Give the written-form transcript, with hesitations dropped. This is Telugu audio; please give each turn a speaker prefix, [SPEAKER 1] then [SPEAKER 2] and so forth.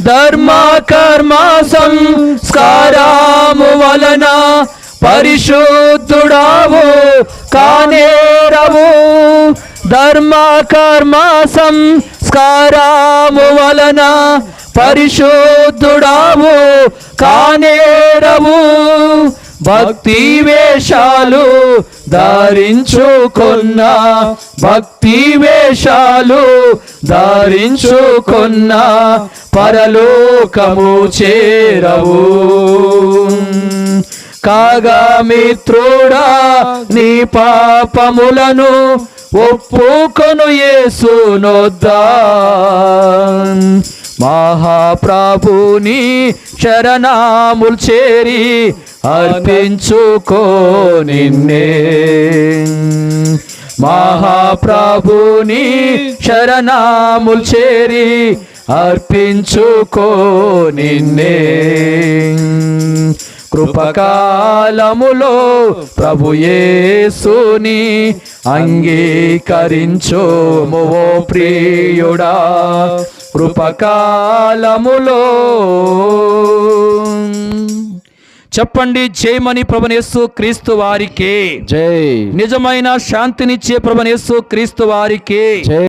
[SPEAKER 1] ధర్మ కర్మ సంస్కారము వలన పరిశుద్ధుడావు కానేరవు. ధర్మ కర్మ సంస్కారము వలన పరిశుద్ధుడావు కానేరవు. భక్తి వేషాలు ధరించుకొన్న, భక్తి వేషాలు ధరించుకొన్న పరలోకము చేరవు. కాగా మిత్రుడా నీ పాపములను ఒప్పుకొను యేసునొద్దా. మహాప్రభుని శరణాములు చేరి అర్పించుకో నిన్నే. మహాప్రభుని శరణాములు చేరి అర్పించుకో నిన్నే. కృపకాలములో ప్రభు యేసుని అంగీకరించుము ఓ ప్రియుడా. కృపకాలములో చెప్పండి, జయమని ప్రభునేసు క్రీస్తు వారికి
[SPEAKER 2] జై.
[SPEAKER 1] నిజమైన శాంతినిచ్చే ప్రభునేసు క్రీస్తు వారికి
[SPEAKER 2] జై.